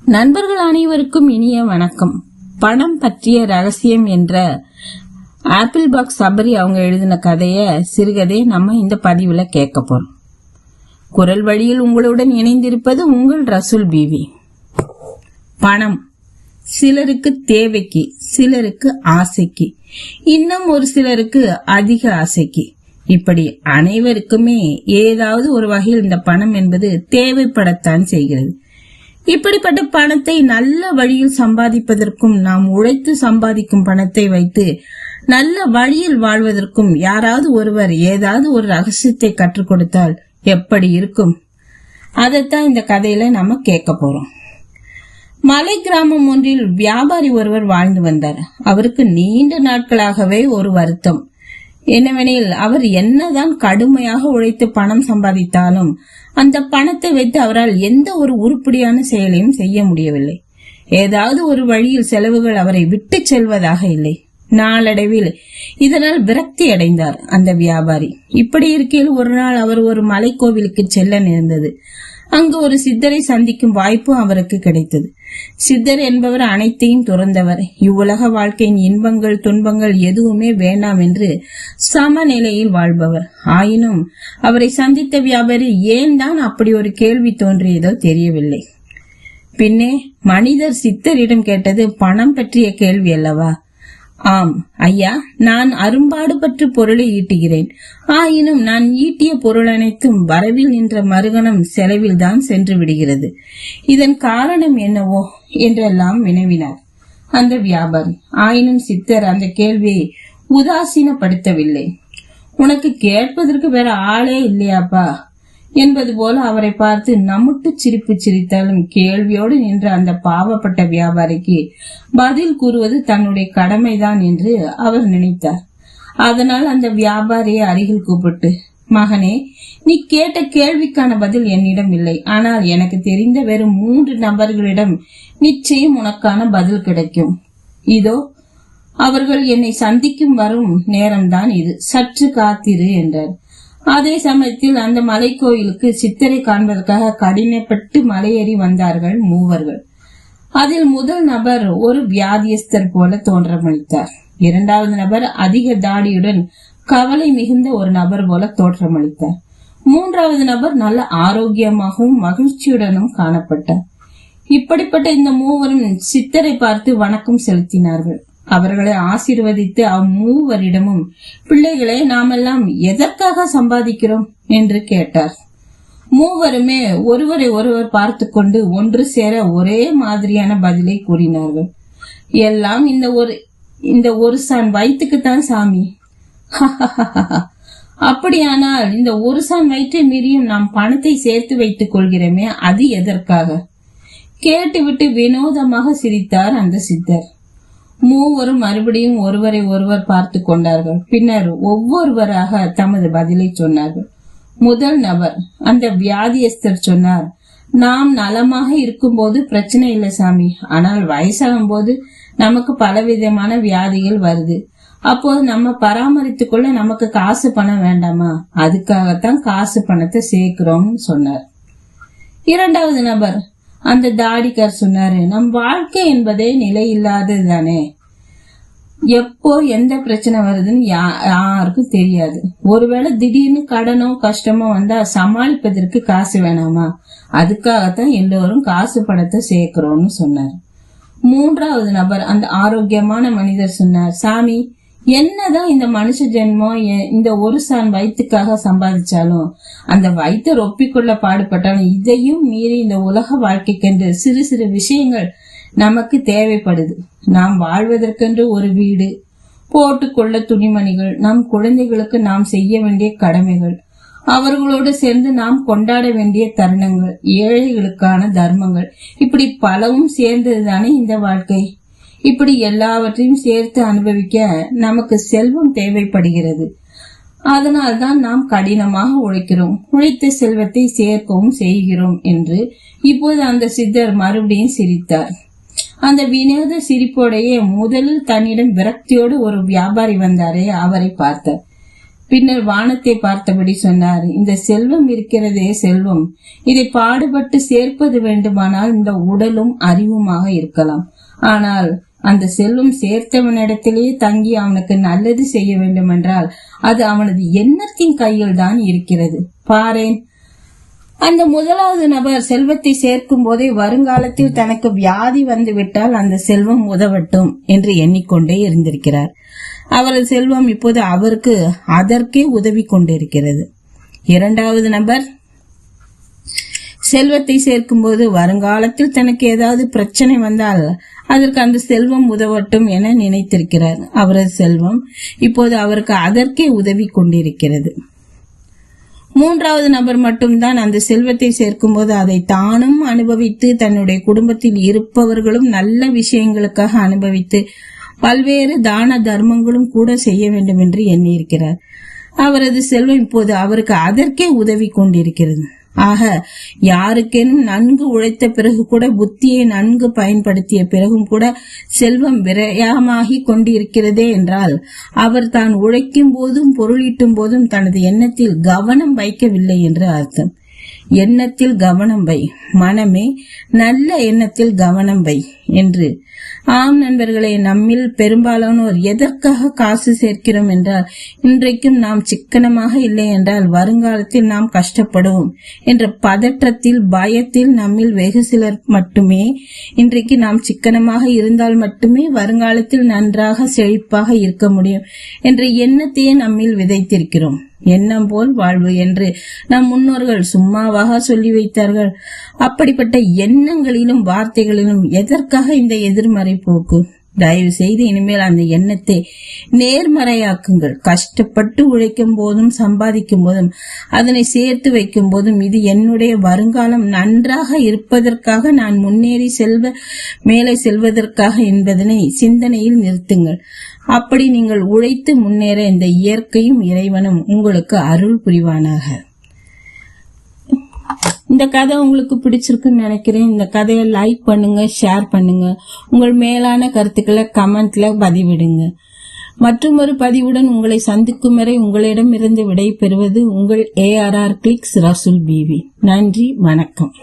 நண்பர்கள் அனைவருக்கும் இனிய வணக்கம். பணம் பற்றிய ரகசியம் என்ற ஆப்பிள் பாக்ஸ் சபரி அவங்க எழுதின கதைய சிறுகதை நம்ம இந்த பதிவுல கேட்க போறோம். குரல் வழியில் உங்களுடன் இணைந்திருப்பது உங்கள் ரசூல் பீவி. பணம் சிலருக்கு தேவைக்கு, சிலருக்கு ஆசைக்கு, இன்னும் ஒரு சிலருக்கு அதிக ஆசைக்கு, இப்படி அனைவருக்குமே ஏதாவது ஒரு வகையில் இந்த பணம் என்பது தேவைப்படத்தான் செய்கிறது. இப்படிப்பட்ட பணத்தை நல்ல வழியில் சம்பாதிப்பதற்கும், நாம் உழைத்து சம்பாதிக்கும் பணத்தை வைத்து நல்ல வழியில் வாழ்வதற்கும் யாராவது ஒருவர் ஏதாவது ஒரு ரகசியத்தை கற்றுக் கொடுத்தால் எப்படி இருக்கும்? அதைத்தான் இந்த கதையில நம்ம கேட்க போறோம். மலை கிராமம் ஒன்றில் வியாபாரி ஒருவர் வாழ்ந்து வந்தார். அவருக்கு நீண்ட நாட்களாகவே ஒரு வருத்தம். என்னவெனில், அவர் என்னதான் கடுமையாக உழைத்து பணம் சம்பாதித்தாலும் அந்த பணத்தை வைத்து அவரால் எந்த ஒரு உருப்படியான செயலையும் செய்ய முடியவில்லை. ஏதாவது ஒரு வழியில் செலவுகள் அவரை விட்டு செல்வதாக இல்லை. நாளடைவில் இதனால் விரக்தி அடைந்தார் அந்த வியாபாரி. இப்படி இருக்கையில் ஒரு நாள் அவர் ஒரு மலைக்கோவிலுக்கு செல்ல நேர்ந்தது. அங்கு ஒரு சித்தரை சந்திக்கும் வாய்ப்பு அவருக்கு கிடைத்தது. சித்தர் என்பவர் அனைத்தையும் துறந்தவர். இவ்வுலக வாழ்க்கையின் இன்பங்கள் துன்பங்கள் எதுவுமே வேண்டாம் என்று சமநிலையில் வாழ்பவர். ஆயினும் அவரை சந்தித்த வியாபாரி ஏன் தான் அப்படி ஒரு கேள்வி தோன்றியதோ தெரியவில்லை. பின்னே மனிதர் சித்தரிடம் கேட்டது பணம் பற்றிய கேள்வி அல்லவா? ஆம் ஐயா, நான் அரும்பாடுபட்டு பொருளை ஈட்டுகிறேன். ஆயினும் நான் ஈட்டிய பொருள் அனைத்தும் வரவில் நின்ற மறுகணம் செலவில் தான் சென்று விடுகிறது. இதன் காரணம் என்னவோ என்றெல்லாம் வினவினார் அந்த வியாபாரி. ஆயினும் சித்தர் அந்த கேள்வியை உதாசீனப்படுத்தவில்லை. உனக்கு கேட்பதற்கு வேற ஆளே இல்லையாப்பா என்பது போல அவரை பார்த்து நம்முட்டு சிரிப்பு சிரித்தாலும் கேள்வியோடு நின்ற அந்த பாவப்பட்ட வியாபாரிக்கு பதில் கூறுவது தன்னுடைய கடமைதான் என்று அவர் நினைத்தார். அதனால் அந்த வியாபாரியை அருகில் கூப்பிட்டு, மகனே, நீ கேட்ட கேள்விக்கான பதில் என்னிடம் இல்லை. ஆனால் எனக்கு தெரிந்த வெறும் 3 நபர்களிடம் நிச்சயம் உனக்கான பதில் கிடைக்கும். இதோ அவர்கள் என்னை சந்திக்கும் வரும் நேரம்தான் இது, சற்று காத்திரு என்றார். அதே சமயத்தில் அந்த மலை கோயிலுக்கு சித்தரை காண்பதற்காக கடினப்பட்டு மலையேறி வந்தார்கள் 3 மூவர்கள். அதில் முதல் நபர் ஒரு வியாதியஸ்தர் போல தோற்றமளித்தார். 2வது நபர் அதிக தாடியுடன் கவலை மிகுந்த ஒரு நபர் போல தோற்றமளித்தார். 3வது நபர் நல்ல ஆரோக்கியமாகவும் மகிழ்ச்சியுடனும் காணப்பட்டார். இப்படிப்பட்ட இந்த 3 மூவரும் சித்தரை பார்த்து வணக்கம் செலுத்தினார்கள். அவர்களை ஆசீர்வதித்து 3 மூவரிடமும், பிள்ளைகளை நாமெல்லாம் எதற்காக சம்பாதிக்கிறோம் என்று கேட்டார். 3 மூவருமே ஒருவரை ஒருவர் பார்த்து கொண்டு ஒன்று சேர ஒரே மாதிரியான பதிலை கூறினார்கள். எல்லாம் இந்த ஒரு சான் வயிற்றுக்குத்தான் சாமி. அப்படியானால் இந்த ஒரு சான் வயிற்றை மீறியும் நாம் பணத்தை சேர்த்து வைத்துக் கொள்கிறோமே, அது எதற்காக? கேட்டுவிட்டு வினோதமாக சிரித்தார் அந்த சித்தர். 3 மூவரும் மறுபடியும் ஒருவரை ஒருவர் பார்த்து கொண்டார்கள். பின்னர் ஒவ்வொருவராக தமது பதிலை சொன்னார்கள். முதல் நபர், அந்த வியாதியஸ்தர் சொன்னார், நாம் நலமாக இருக்கும் போது பிரச்சனை இல்லை சாமி. ஆனால் வயசாகும் போது நமக்கு பலவிதமான வியாதிகள் வருது. அப்போது நம்ம பராமரித்துக் கொள்ள நமக்கு காசு பணம் வேண்டாமா? அதுக்காகத்தான் காசு பணத்தை சேர்க்கிறோம் சொன்னார். 2வது நபர், அந்த தாடிக்கார் சொன்னாரு, நம் வாழ்க்கை என்பதே நிலை இல்லாதது தானே. எப்போ எந்த பிரச்சனை வருதுன்னு யாருக்கும் தெரியாது. ஒருவேளை திடீர்னு கடனோ கஷ்டமோ வந்தா சமாளிப்பதற்கு காசு வேணாமா? அதுக்காகத்தான் எல்லோரும் காசு பணத்தை சேர்க்கிறோம்னு சொன்னார். 3வது நபர், அந்த ஆரோக்கியமான மனிதர் சொன்னார், சாமி, என்னதான் இந்த மனுஷ ஜென்மம் இந்த ஒரு சான் வயிற்றுக்காக சம்பாதிச்சாலும், அந்த வயிற்றை ஒப்பிக்கொள்ள பாடுபட்டாலும், இதையும் மீறி இந்த உலக வாழ்க்கைக்கென்று சிறு சிறு விஷயங்கள் நமக்கு தேவைப்படுது. நாம் வாழ்வதற்கென்று ஒரு வீடு, போட்டுக்கொள்ள துணிமணிகள், நம் குழந்தைகளுக்கு நாம் செய்ய வேண்டிய கடமைகள், அவர்களோடு சேர்ந்து நாம் கொண்டாட வேண்டிய தருணங்கள், ஏழைகளுக்கான தர்மங்கள், இப்படி பலவும் சேர்ந்ததுதானே இந்த வாழ்க்கை. இப்படி எல்லாவற்றையும் சேர்த்து அனுபவிக்க நமக்கு செல்வம் தேவைப்படுகிறது. அதனால்தான் நாம் கடினமாக உழைக்கிறோம், உழைத்த செல்வத்தை சேர்க்கவும் செய்கிறோம் என்று இப்போது அந்த சித்தர் மறுபடியும் சிரித்தார். அந்த வினோத சிரிப்போடையே முதலில் தன்னிடம் விரக்தியோடு ஒரு வியாபாரி வந்தாரே, அவரை பார்த்தார். பின்னர் வானத்தை பார்த்தபடி சொன்னார், இந்த செல்வம் இருக்கிறதே செல்வம், இதை பாடுபட்டு சேர்ப்பது வேண்டுமானால் இந்த உடலும் அறிவுமாக இருக்கலாம். ஆனால் அந்த செல்வம் சேர்த்தவனிடத்திலே தங்கி அவனுக்கு நல்லது செய்ய வேண்டும் என்றால் அது அவனது எண்ணத்தின் கையில் தான் இருக்கிறது. பாரேன், அந்த முதலாவது நபர் செல்வத்தை சேர்க்கும் போதே வருங்காலத்தில் தனக்கு வியாதி வந்துவிட்டால் அந்த செல்வம் உதவட்டும் என்று எண்ணிக்கொண்டே இருந்திருக்கிறார். அவரது செல்வம் இப்போது அவருக்கு அதற்கே உதவி கொண்டிருக்கிறது. இரண்டாவது நபர் செல்வத்தை சேர்க்கும் போது வருங்காலத்தில் தனக்கு ஏதாவது பிரச்சனை வந்தால் அதற்கு அந்த செல்வம் உதவட்டும் என நினைத்திருக்கிறார். அவரது செல்வம் இப்போது அவருக்கு அதற்கே உதவி கொண்டிருக்கிறது. மூன்றாவது நபர் மட்டும்தான் அந்த செல்வத்தை சேர்க்கும் போது அதை தானும் அனுபவித்து தன்னுடைய குடும்பத்தில் இருப்பவர்களும் நல்ல விஷயங்களுக்காக அனுபவித்து பல்வேறு தான தர்மங்களும் கூட செய்ய வேண்டும் என்று எண்ணியிருக்கிறார். அவரது செல்வம் இப்போது அவருக்கு அதற்கே உதவி கொண்டிருக்கிறது. ஆக யாருக்கேனும் நன்கு உழைத்த பிறகு கூட, புத்தியை நன்கு பயன்படுத்திய பிறகும் கூட செல்வம் விரயமாகி கொண்டிருக்கிறதே என்றால் அவர் தான் உழைக்கும் போதும் பொருளீட்டும் போதும் தனது எண்ணத்தில் கவனம் வைக்கவில்லை என்று அர்த்தம். எண்ணத்தில் கவனம் வை, மனமே நல்ல எண்ணத்தில் கவனம் வை என்று. ஆம் நண்பர்களே, நம்மில் பெரும்பாலானோர் எதற்காக காசு சேர்க்கிறோம் என்றால் இன்றைக்கும் நாம் சிக்கனமாக இல்லை என்றால் வருங்காலத்தில் நாம் கஷ்டப்படுவோம் என்ற பதற்றத்தில், பயத்தில் நம்மில் வெகு சிலர் மட்டுமே இன்றைக்கு நாம் சிக்கனமாக இருந்தால் மட்டுமே வருங்காலத்தில் நன்றாக செழிப்பாக இருக்க முடியும் என்ற எண்ணத்தையே நம்மில் விதைத்திருக்கிறோம். எண்ணம் போல் வாழ்வு என்று நம் முன்னோர்கள் சும்மாவாக சொல்லி வைத்தார்கள். அப்படிப்பட்ட எண்ணங்களிலும் வார்த்தைகளிலும் எதற்காக இந்த எதிர்மறை போக்கு? தயவு செய்து இனிமேல் அந்த எண்ணத்தை நேர்மறையாக்குங்கள். கஷ்டப்பட்டு உழைக்கும் போதும் சம்பாதிக்கும் போதும் அதனை சேர்த்து வைக்கும் போதும் இது என்னுடைய வருங்காலம் நன்றாக இருப்பதற்காக, நான் முன்னேறி மேலே செல்வதற்காக என்பதனை சிந்தனையில் நிறுத்துங்கள். அப்படி நீங்கள் உழைத்து முன்னேற இந்த இயற்கையும் இறைவனும் உங்களுக்கு அருள் புரிவானாக. இந்த கதை உங்களுக்கு பிடிச்சிருக்குன்னு நினைக்கிறேன். இந்த கதையை லைக் பண்ணுங்க, ஷேர் பண்ணுங்க, உங்கள் மேலான கருத்துக்களை கமெண்ட்ல பதிவிடுங்க. மற்றும் ஒரு பதிவுடன் உங்களை சந்திக்கும் வரை உங்களிடமிருந்து விடை பெறுவது உங்கள் ARR கிளிக்ஸ் ரசூல் பிவி. நன்றி, வணக்கம்.